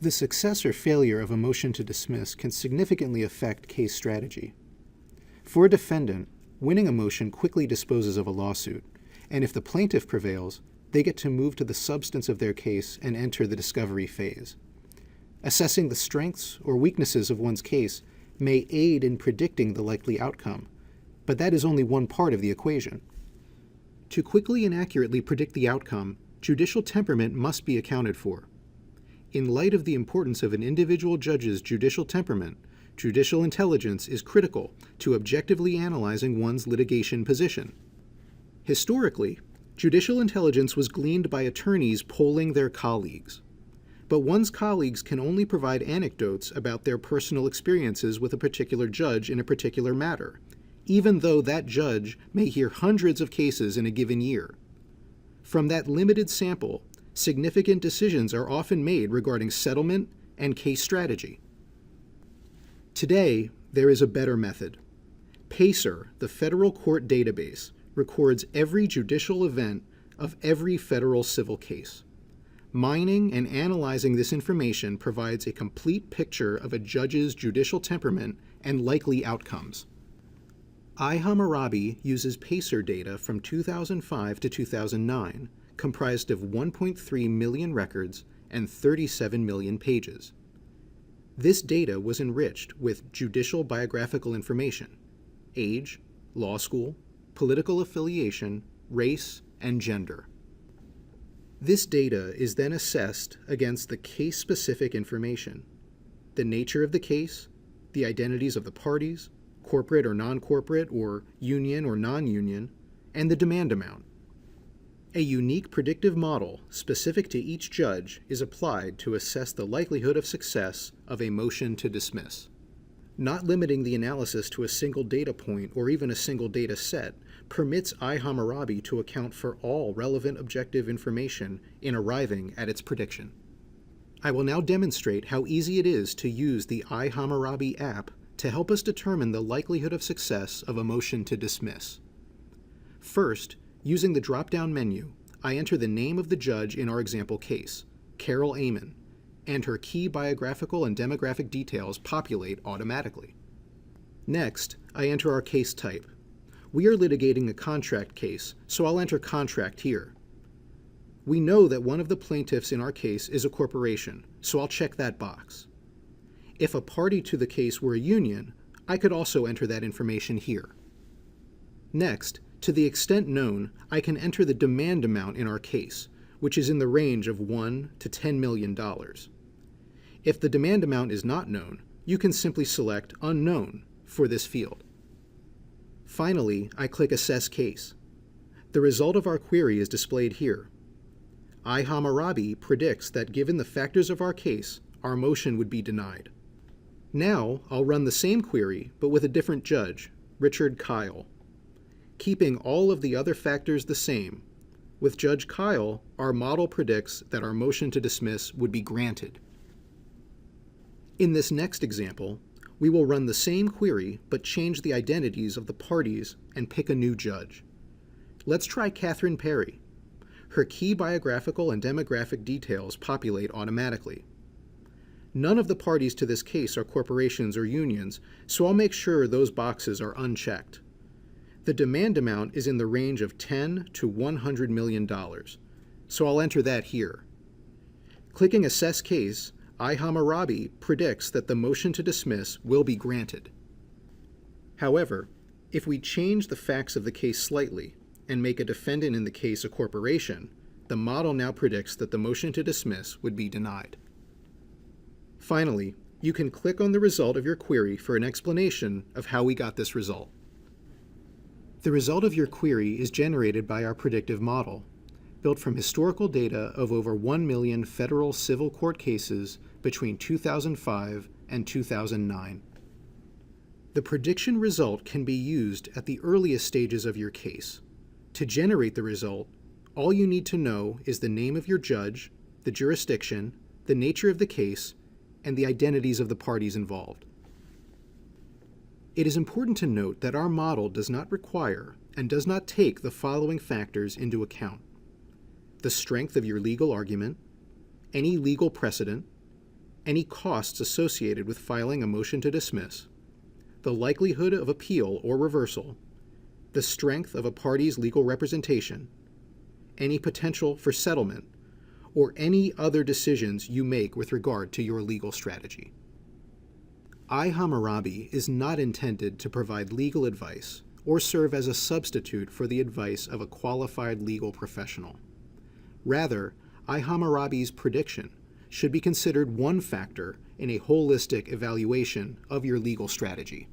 The success or failure of a motion to dismiss can significantly affect case strategy. For a defendant, winning a motion quickly disposes of a lawsuit, and if the plaintiff prevails, they get to move to the substance of their case and enter the discovery phase. Assessing the strengths or weaknesses of one's case may aid in predicting the likely outcome, but that is only one part of the equation. To quickly and accurately predict the outcome, judicial temperament must be accounted for. In light of the importance of an individual judge's judicial temperament, judicial intelligence is critical to objectively analyzing one's litigation position. Historically, judicial intelligence was gleaned by attorneys polling their colleagues. But one's colleagues can only provide anecdotes about their personal experiences with a particular judge in a particular matter, even though that judge may hear hundreds of cases in a given year. From that limited sample, significant decisions are often made regarding settlement and case strategy. Today, there is a better method. PACER, the federal court database, records every judicial event of every federal civil case. Mining and analyzing this information provides a complete picture of a judge's judicial temperament and likely outcomes. iHammurabi uses PACER data from 2005 to 2009, comprised of 1.3 million records and 37 million pages. This data was enriched with judicial biographical information, age, law school, political affiliation, race, and gender. This data is then assessed against the case-specific information, the nature of the case, the identities of the parties, corporate or non-corporate, or union or non-union, and the demand amount. A unique predictive model specific to each judge is applied to assess the likelihood of success of a motion to dismiss. Not limiting the analysis to a single data point or even a single data set permits iHammurabi to account for all relevant objective information in arriving at its prediction. I will now demonstrate how easy it is to use the iHammurabi app to help us determine the likelihood of success of a motion to dismiss. First, using the drop-down menu, I enter the name of the judge in our example case, Carol Amon, and her key biographical and demographic details populate automatically. Next, I enter our case type. We are litigating a contract case, so I'll enter contract here. We know that one of the plaintiffs in our case is a corporation, so I'll check that box. If a party to the case were a union, I could also enter that information here. Next, to the extent known, I can enter the demand amount in our case, which is in the range of $1 to $10 million. If the demand amount is not known, you can simply select Unknown for this field. Finally, I click Assess Case. The result of our query is displayed here. iHammurabi predicts that given the factors of our case, our motion would be denied. Now, I'll run the same query, but with a different judge, Richard Kyle. Keeping all of the other factors the same, with Judge Kyle, our model predicts that our motion to dismiss would be granted. In this next example, we will run the same query but change the identities of the parties and pick a new judge. Let's try Catherine Perry. Her key biographical and demographic details populate automatically. None of the parties to this case are corporations or unions, so I'll make sure those boxes are unchecked. The demand amount is in the range of $10 to $100 million, so I'll enter that here. Clicking Assess Case, iHammurabi predicts that the motion to dismiss will be granted. However, if we change the facts of the case slightly and make a defendant in the case a corporation, the model now predicts that the motion to dismiss would be denied. Finally, you can click on the result of your query for an explanation of how we got this result. The result of your query is generated by our predictive model, built from historical data of over 1 million federal civil court cases between 2005 and 2009. The prediction result can be used at the earliest stages of your case. To generate the result, all you need to know is the name of your judge, the jurisdiction, the nature of the case, and the identities of the parties involved. It is important to note that our model does not require and does not take the following factors into account: the strength of your legal argument, any legal precedent, any costs associated with filing a motion to dismiss, the likelihood of appeal or reversal, the strength of a party's legal representation, any potential for settlement, or any other decisions you make with regard to your legal strategy. iHammurabi is not intended to provide legal advice or serve as a substitute for the advice of a qualified legal professional. Rather, iHammurabi's prediction should be considered one factor in a holistic evaluation of your legal strategy.